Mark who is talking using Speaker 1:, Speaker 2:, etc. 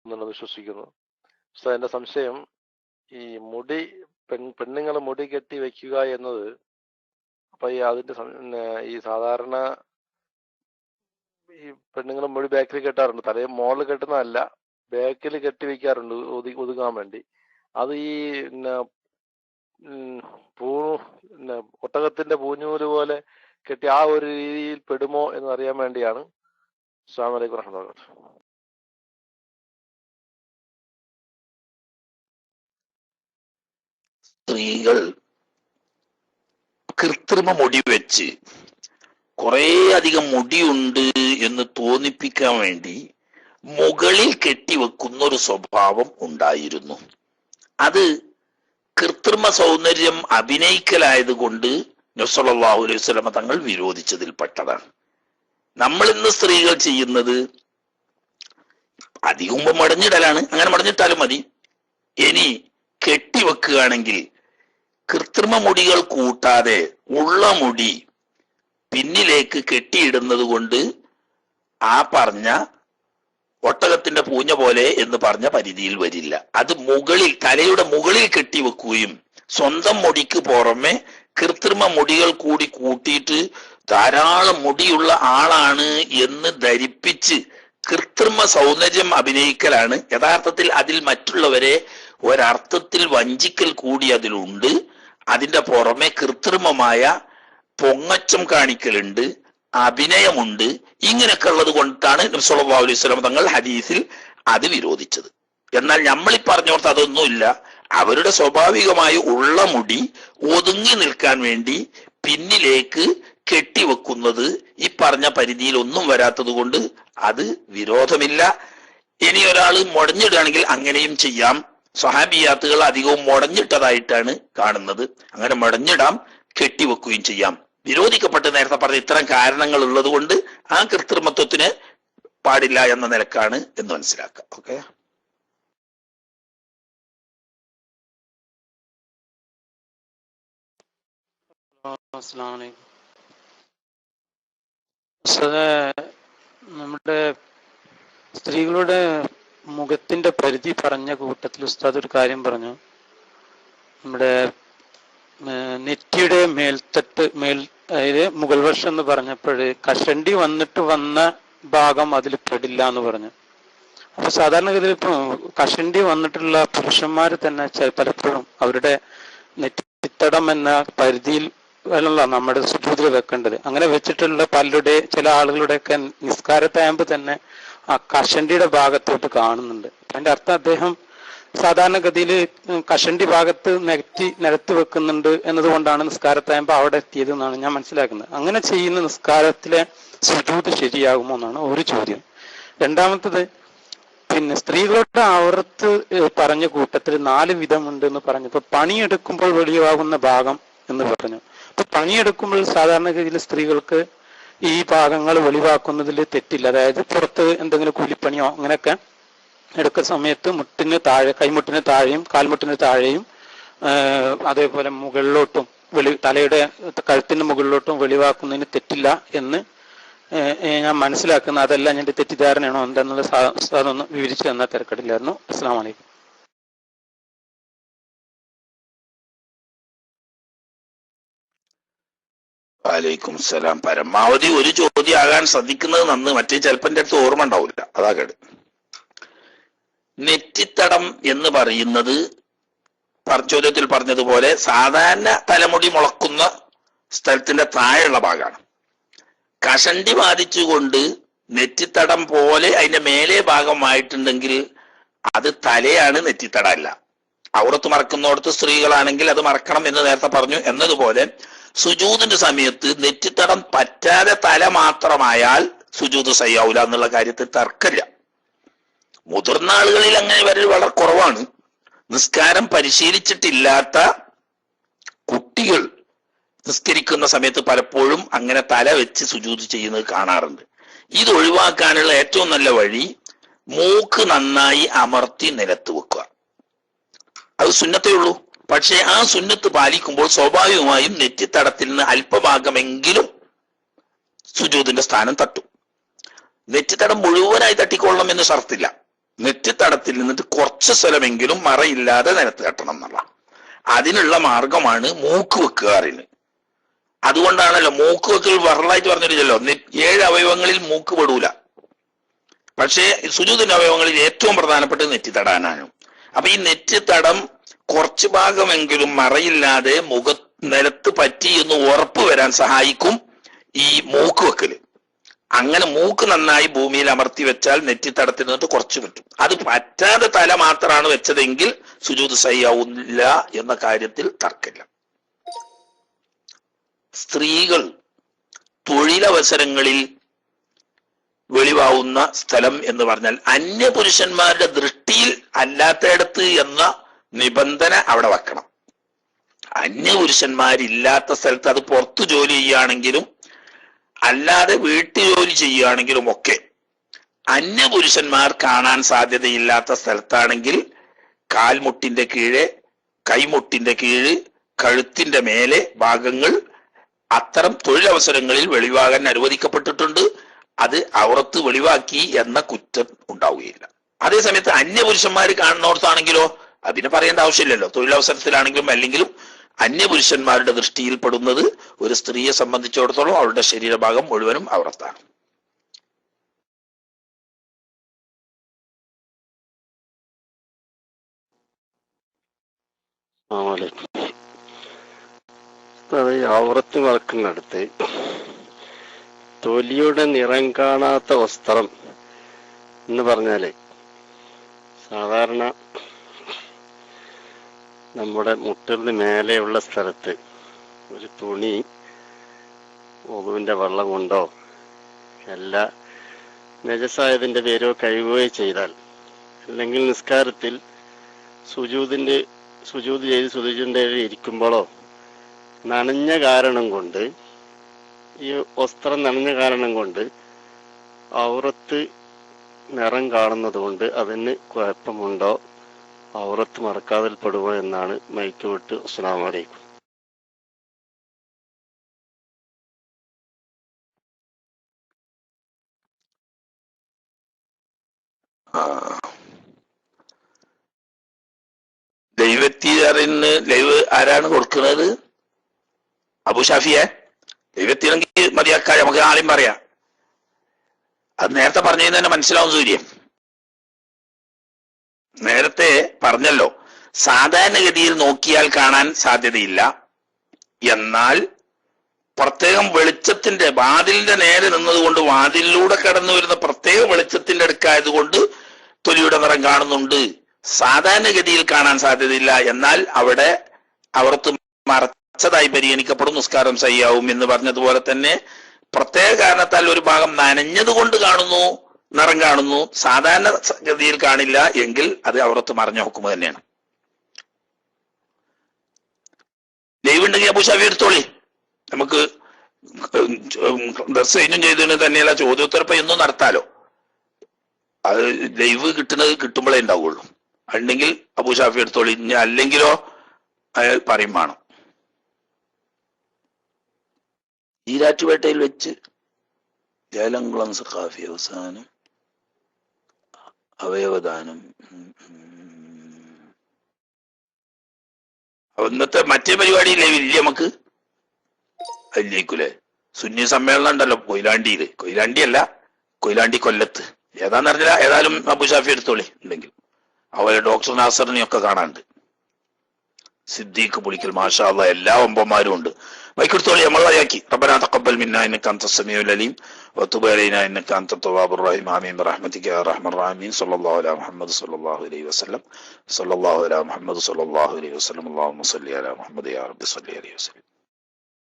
Speaker 1: എന്നുള്ളത് വിശ്വസിക്കുന്നു. പക്ഷെ എന്റെ സംശയം, ഈ മുടി പെണ്ണുങ്ങൾ മുടി കെട്ടി വെക്കുക എന്നത്, അപ്പൊ ഈ അതിന്റെ ഈ സാധാരണ ഈ പെണ്ണുങ്ങൾ മുടി ബാക്കിൽ കെട്ടാറുണ്ട്, തലയിൽ മോളിൽ കെട്ടുന്നതല്ല, ബാക്കിൽ കെട്ടി വെക്കാറുണ്ട് ഒതുങ്ങാൻ വേണ്ടി. അത് ഈ ഒട്ടകത്തിന്റെ പൂഞ്ഞൂല് പോലെ കെട്ടി ആ ഒരു രീതിയിൽ പെടുമോ എന്ന് അറിയാൻ വേണ്ടിയാണ്. അസ്സലാമു അലൈക്കും വറഹ്മത്തുള്ളാഹി.
Speaker 2: സ്ത്രീകൾ കൃത്രിമ മുടി വെച്ച് കുറേ അധികം മുടിയുണ്ട് എന്ന് തോന്നിപ്പിക്കാൻ വേണ്ടി മുകളിൽ കെട്ടിവെക്കുന്ന ഒരു സ്വഭാവം ഉണ്ടായിരുന്നു. അത് കൃത്രിമ സൗന്ദര്യം അഭിനയിക്കലായത് കൊണ്ട് നബി സല്ലല്ലാഹു അലൈഹി വസല്ലം തങ്ങൾ വിരോധിച്ചതിൽപ്പെട്ടതാണ്. നമ്മൾ ഇന്ന് സ്ത്രീകൾ ചെയ്യുന്നത് അധികം മടഞ്ഞിടലാണ്. അങ്ങനെ മടഞ്ഞിട്ടാലും മതി. ഇനി കെട്ടിവെക്കുകയാണെങ്കിൽ കൃത്രിമ മുടികൾ കൂട്ടാതെ ഉള്ള മുടി പിന്നിലേക്ക് കെട്ടിയിടുന്നത് കൊണ്ട് ആ പറഞ്ഞ ഒട്ടകത്തിന്റെ പൂഞ്ഞ പോലെ എന്ന് പറഞ്ഞ പരിധിയിൽ വരില്ല. അത് മുകളിൽ, തലയുടെ മുകളിൽ കെട്ടിവെക്കുകയും സ്വന്തം മുടിക്ക് പുറമെ കൃത്രിമ മുടികൾ കൂടി കൂട്ടിയിട്ട് ധാരാളം മുടിയുള്ള ആളാണ് എന്ന് ധരിപ്പിച്ച് കൃത്രിമ സൗന്ദര്യം അഭിനയിക്കലാണ്. യഥാർത്ഥത്തിൽ അതിൽ മറ്റുള്ളവരെ ഒരർത്ഥത്തിൽ വഞ്ചിക്കൽ കൂടി അതിലുണ്ട്. അതിന്റെ പുറമെ കൃത്രിമമായ പൊങ്ങച്ചം കാണിക്കലുണ്ട്, അഭിനയമുണ്ട്. ഇങ്ങനെയൊക്കെ ഉള്ളത് കൊണ്ടാണ് നബി സല്ലല്ലാഹു അലൈഹി വസല്ലം തങ്ങൾ ഹദീസിൽ അത് വിരോധിച്ചത്. എന്നാൽ നമ്മളീ പറഞ്ഞോർത്ത് അതൊന്നുമില്ല. അവരുടെ സ്വാഭാവികമായി ഉള്ള മുടി ഒതുങ്ങി നിൽക്കാൻ വേണ്ടി പിന്നിലേക്ക് കെട്ടിവെക്കുന്നത് ഈ പറഞ്ഞ പരിധിയിൽ ഒന്നും വരാത്തത് കൊണ്ട് അത് വിരോധമില്ല. ഇനി ഒരാൾ മുടഞ്ഞിടുകയാണെങ്കിൽ അങ്ങനെയും ചെയ്യാം. സ്വഹാബിയാത്തുകൾ അധികവും മുടഞ്ഞിട്ടതായിട്ടാണ് കാണുന്നത്. അങ്ങനെ മുടഞ്ഞിടാം, കെട്ടിവെക്കുകയും ചെയ്യാം. വിരോധിക്കപ്പെട്ട് നേരത്തെ പറഞ്ഞ ഇത്തരം കാരണങ്ങൾ ഉള്ളത് കൊണ്ട് ആ കൃത്രിമത്വത്തിന് പാടില്ല എന്ന നിലക്കാണ് എന്ന് മനസ്സിലാക്കാം. ഓക്കെ.
Speaker 3: നമ്മുടെ സ്ത്രീകളുടെ മുഖത്തിന്റെ പരിധി പറഞ്ഞ കൂട്ടത്തിൽ ഉസ്താദ് ഒരു കാര്യം പറഞ്ഞു. നമ്മുടെ നെറ്റിയുടെ അതായത് മുകൾ വശം എന്ന് പറഞ്ഞപ്പോൾ കഷണ്ടി വന്ന ഭാഗം അതിൽ പെടില്ല എന്ന് പറഞ്ഞു. അപ്പൊ സാധാരണഗതിയിൽ ഇപ്പൊ കഷണ്ടി വന്നിട്ടുള്ള പുരുഷന്മാർ തന്നെ പലപ്പോഴും അവരുടെ നെറ്റിത്തടം എന്ന പരിധിയിൽ അല്ല നമ്മുടെ സുജൂദിൽ വെക്കേണ്ടത്. അങ്ങനെ വെച്ചിട്ടുള്ള പലരുടെ ചില ആളുകളുടെയൊക്കെ നിസ്കാരത്താകുമ്പോൾ തന്നെ ആ കഷണ്ടിയുടെ ഭാഗത്തോട്ട് കാണുന്നുണ്ട്. അതിന്റെ അർത്ഥം അദ്ദേഹം സാധാരണഗതിയിൽ കഷണ്ടി ഭാഗത്ത് നിരത്തി വെക്കുന്നുണ്ട് എന്നതുകൊണ്ടാണ് നിസ്കാരത്താകുമ്പോൾ അവിടെ എത്തിയത് എന്നാണ് ഞാൻ മനസ്സിലാക്കുന്നത്. അങ്ങനെ ചെയ്യുന്ന നിസ്കാരത്തിലെ സുജൂദ് ശരിയാകുമോ എന്നാണ് ഒരു ചോദ്യം. രണ്ടാമത്തത്, പിന്നെ സ്ത്രീകളുടെ ആവർത്ത് പറഞ്ഞ കൂട്ടത്തിൽ 4 വിധമുണ്ട് എന്ന് പറഞ്ഞപ്പോൾ പണിയെടുക്കുമ്പോൾ വെളിവാകുന്ന ഭാഗം എന്ന് പറഞ്ഞു. അപ്പൊ പണിയെടുക്കുമ്പോൾ സാധാരണഗതിയിൽ സ്ത്രീകൾക്ക് ഈ ഭാഗങ്ങൾ വെളിവാക്കുന്നതിൽ തെറ്റില്ല. അതായത് പുറത്ത് എന്തെങ്കിലും കൂലിപ്പണിയോ അങ്ങനെയൊക്കെ എടുക്കുന്ന സമയത്ത് മുട്ടിന് താഴെ, കൈമുട്ടിന് താഴെയും കാൽമുട്ടിന് താഴെയും അതേപോലെ മുകളിലോട്ടും തലയുടെ കഴുത്തിന് മുകളിലോട്ടും വെളിവാക്കുന്നതിന് തെറ്റില്ല എന്ന് ഞാൻ മനസ്സിലാക്കുന്നത്. അതല്ല എൻ്റെ തെറ്റിദ്ധാരണയാണോ എന്താന്നുള്ള അതൊന്ന് വിവരിച്ചു തന്നാൽ തിരക്കടില്ലായിരുന്നു. അസ്സലാമു അലൈക്കും.
Speaker 2: വലൈക്കും സലാം. പരമാവധി ഒരു ചോദ്യം ആകാൻ ശ്രദ്ധിക്കുന്നത് നന്ന്. മറ്റേ ചിലപ്പോൾ എൻ്റെ അടുത്ത് ഓർമ്മ ഉണ്ടാവില്ല, അതാ കേട്. നെറ്റിത്തടം എന്ന് പറയുന്നത് ചോദ്യത്തിൽ പറഞ്ഞതുപോലെ സാധാരണ തലമുടി മുളക്കുന്ന സ്ഥലത്തിന്റെ താഴെയുള്ള ഭാഗമാണ്. കഷണ്ടി ബാധിച്ചുകൊണ്ട് നെറ്റിത്തടം പോലെ അതിന്റെ മേലെ ഭാഗമായിട്ടുണ്ടെങ്കിൽ അത് തലയാണ്, നെറ്റിത്തടം അല്ല. ഔറത്ത് മറക്കുന്നിടത്ത് സ്ത്രീകളാണെങ്കിൽ അത് മറക്കണം എന്ന് നേരത്തെ പറഞ്ഞു. എന്നതുപോലെ സുജൂദിന്റെ സമയത്ത് നെറ്റിത്തടം പറ്റാതെ തല മാത്രമായാൽ സുജൂദ് സയ്യാവൂല എന്നുള്ള കാര്യത്തിൽ തർക്കമില്ല. മുതിർന്ന ആളുകളിൽ അങ്ങനെ വരൽ വളരെ കുറവാണ്. നിസ്കാരം പരിശീലിച്ചിട്ടില്ലാത്ത കുട്ടികൾ നിസ്കരിക്കുന്ന സമയത്ത് പലപ്പോഴും അങ്ങനെ തല വെച്ച് സുജൂദ് ചെയ്യുന്നത് കാണാറുണ്ട്. ഇത് ഒഴിവാക്കാനുള്ള ഏറ്റവും നല്ല വഴി മൂക്ക് നന്നായി അമർത്തി നിലത്ത് വെക്കുക. അത് സുന്നത്തേ ഉള്ളൂ. പക്ഷെ ആ സുന്നത്ത് പാലിക്കുമ്പോൾ സ്വാഭാവികമായും നെറ്റിത്തടത്തിൽ നിന്ന് അല്പഭാഗമെങ്കിലും സുജൂദിന്റെ സ്ഥാനം തട്ടും. നെറ്റിത്തടം മുഴുവനായി തട്ടിക്കൊള്ളണം എന്ന് ഷർത്തില്ല. നെറ്റിത്തടത്തിൽ നിന്നിട്ട് കുറച്ച് സ്ഥലമെങ്കിലും മറയില്ലാതെ നിലത്ത് കെട്ടണം എന്നുള്ള അതിനുള്ള മാർഗമാണ് മൂക്ക് വെക്കുകാറിന്. അതുകൊണ്ടാണല്ലോ മൂക്ക് വെക്കൽ വറലായിട്ട് പറഞ്ഞിട്ടില്ലല്ലോ. 7 അവയവങ്ങളിൽ മൂക്ക് പെടൂല. പക്ഷേ സുജൂദിന്റെ അവയവങ്ങളിൽ ഏറ്റവും പ്രധാനപ്പെട്ടത് നെറ്റിത്തടാനാണ്. അപ്പൊ ഈ നെറ്റിത്തടം കുറച്ചു ഭാഗമെങ്കിലും മറയില്ലാതെ നിലത്ത് പറ്റി എന്ന് ഉറപ്പ് വരാൻ സഹായിക്കും ഈ മൂക്ക് വെക്കല്. അങ്ങനെ മൂക്ക് നന്നായി ഭൂമിയിൽ അമർത്തി വെച്ചാൽ നെറ്റിത്തടത്തിൽ നിന്നിട്ട് കുറച്ച് പറ്റും. അത് പറ്റാതെ തല മാത്രമാണ് വെച്ചതെങ്കിൽ സുജൂദ് സഹിയാവില്ല എന്ന കാര്യത്തിൽ തർക്കമില്ല. സ്ത്രീകൾ തൊഴിലവസരങ്ങളിൽ വെളിവാവുന്ന സ്ഥലം എന്ന് പറഞ്ഞാൽ അന്യപുരുഷന്മാരുടെ ദൃഷ്ടിയിൽ അല്ലാത്തയിടത്ത് എന്ന നിബന്ധന അവിടെ വെക്കണം. അന്യപുരുഷന്മാരില്ലാത്ത സ്ഥലത്ത്, അത് പുറത്തു ജോലി ചെയ്യുകയാണെങ്കിലും അല്ലാതെ വീട്ടു ജോലി ചെയ്യുകയാണെങ്കിലും ഒക്കെ അന്യപുരുഷന്മാർ കാണാൻ സാധ്യതയില്ലാത്ത സ്ഥലത്താണെങ്കിൽ കാൽമുട്ടിന്റെ കീഴെ, കൈമുട്ടിന്റെ കീഴ്, കഴുത്തിന്റെ മേലെ ഭാഗങ്ങൾ അത്തരം തൊഴിലവസരങ്ങളിൽ വെളിവാകാൻ അനുവദിക്കപ്പെട്ടിട്ടുണ്ട്. അത് ഔറത്ത് വെളിവാക്കി എന്ന കുറ്റം ഉണ്ടാവുകയില്ല. അതേസമയത്ത് അന്യപുരുഷന്മാർ കാണുന്നിടത്താണെങ്കിലോ അതിന് പറയേണ്ട ആവശ്യമില്ലല്ലോ. തൊഴിലവസരത്തിലാണെങ്കിലും അല്ലെങ്കിലും അന്യപുരുഷന്മാരുടെ ദൃഷ്ടിയിൽ പെടുന്നത് ഒരു സ്ത്രീയെ സംബന്ധിച്ചിടത്തോളം അവളുടെ ശരീരഭാഗം മുഴുവനും ഔറത്താണ്.
Speaker 4: ഔറത്ത് മറക്കുന്നിടത്ത് തൊലിയുടെ നിറം കാണാത്ത വസ്ത്രം എന്ന് പറഞ്ഞാല് സാധാരണ നമ്മുടെ മുട്ടിന് മേലെയുള്ള സ്ഥലത്ത് ഒരു തുണി ഒതുവിന്റെ വെള്ളം കൊണ്ടോ എല്ലാ നജസായതിന്റെ പേരോ കഴുകുകയോ ചെയ്താൽ, അല്ലെങ്കിൽ നിസ്കാരത്തിൽ സുജൂദ് ചെയ്ത് സുജൂദിന്റെ ഇരിക്കുമ്പോഴോ നനഞ്ഞ കാരണം കൊണ്ട്, ഈ വസ്ത്രം നനഞ്ഞ കാരണം കൊണ്ട് ഔറത്ത് നിറം കാണുന്നത് കൊണ്ട് അതിന് കുഴപ്പമുണ്ടോ, ഔറത്ത് മറക്കാതിൽ പെടുമോ എന്നാണ് മൈക്ക് വിട്ട്. അസ്സലാമു അലൈക്കും.
Speaker 2: ദൈവത്തിയറിന് ലൈവ് ആരാണ് കൊടുക്കുന്നത്? അബു ഷാഫിയെ. ദൈവത്തിനെങ്കിൽ മതിയാക്കാൻ നമുക്ക് ആദ്യം പറയാം. അത് നേരത്തെ പറഞ്ഞതിന് തന്നെ മനസ്സിലാവും സൂര്യം. നേരത്തെ പറഞ്ഞല്ലോ, സാധാരണഗതിയിൽ നോക്കിയാൽ കാണാൻ സാധ്യതയില്ല, എന്നാൽ പ്രത്യേകം വെളിച്ചത്തിന്റെ വാതിലിന്റെ നേരെ നിന്നതുകൊണ്ട് വാതിലിലൂടെ കടന്നു വരുന്ന പ്രത്യേക വെളിച്ചത്തിന്റെ അടുക്കായതുകൊണ്ട് തൊലിയുടെ നിറം കാണുന്നുണ്ട്. സാധാരണഗതിയിൽ കാണാൻ സാധ്യതയില്ല, എന്നാൽ അവിടെ അവർക്ക് മറച്ചതായി പരിഗണിക്കപ്പെടും, നിസ്കാരം സഹിയാവും എന്ന് പറഞ്ഞതുപോലെ തന്നെ പ്രത്യേക കാരണത്താൽ ഒരു ഭാഗം നനഞ്ഞതുകൊണ്ട് കാണുന്നു, നിറം കാണുന്നു, സാധാരണ ഗതിയിൽ കാണില്ല എങ്കിൽ അത് അവർക്ക് മറഞ്ഞ ഹുക്കുമ തന്നെയാണ്. ലൈവ് ഉണ്ടെങ്കിൽ അബൂ ഷാഫി എടുത്തോളി. നമുക്ക് ഡ്രസ് കഴിഞ്ഞും ചെയ്തതിന് തന്നെയല്ല ചോദ്യോത്തരപ്പം എന്നും നടത്താലോ. അത് ലൈവ് കിട്ടുമ്പോഴേ ഉണ്ടാവുള്ളൂ. ഉണ്ടെങ്കിൽ അബൂ ഷാഫി എടുത്തോളി, അല്ലെങ്കിലോ അയാൾ പറയും വേണം. ഈരാറ്റുപേട്ടയിൽ വെച്ച് ജയലംകുളം സഖാഫി അവസാനം അവയവദാനം. ഇന്നത്തെ മറ്റേ പരിപാടി ലൈവില്ല നമുക്ക് അല്ലേക്കൂലേ? സുന്നി സമ്മേളനം ഉണ്ടല്ലോ കൊയിലാണ്ടിയില്. കൊയിലാണ്ടി അല്ല, കൊയിലാണ്ടി കൊല്ലത്ത്, ഏതാന്ന് അറിഞ്ഞില്ല. ഏതായാലും അബൂ ഷാഫി എടുത്തോളി ഉണ്ടെങ്കിൽ. അവരെ ഡോക്ടർ നാസറിനെയൊക്കെ കാണാണ്ട്. സിദ്ദീഖ് പുളിക്കൽ, മാഷാ അല്ലാഹ്, എല്ലാ ഒമ്പന്മാരും ഉണ്ട്. വൈക്കെടുത്തോളി, നമ്മളാക്കി. റബ്ബനാ തഖബ്ബൽ മിന്നാ ഇന്നക അൻത സമീഉൽ അലീം വതുബ് അലൈനാ ഇന്നക അൻത തവ്വാബുർ റഹീം. ആമീൻ ബിറഹ്മതിക യാ അർഹമർ റഹീമീൻ. സ്വല്ലല്ലാഹു അലാ മുഹമ്മദ് സ്വല്ലല്ലാഹു അലൈഹി വസല്ലം. സ്വല്ലല്ലാഹു അലാ മുഹമ്മദ് സ്വല്ലല്ലാഹു അലൈഹി വസല്ലം. അല്ലാഹുമ്മ സ്വല്ലി അലാ മുഹമ്മദ് യാ റബ്ബി സ്വല്ലി അലൈഹി വസല്ലം.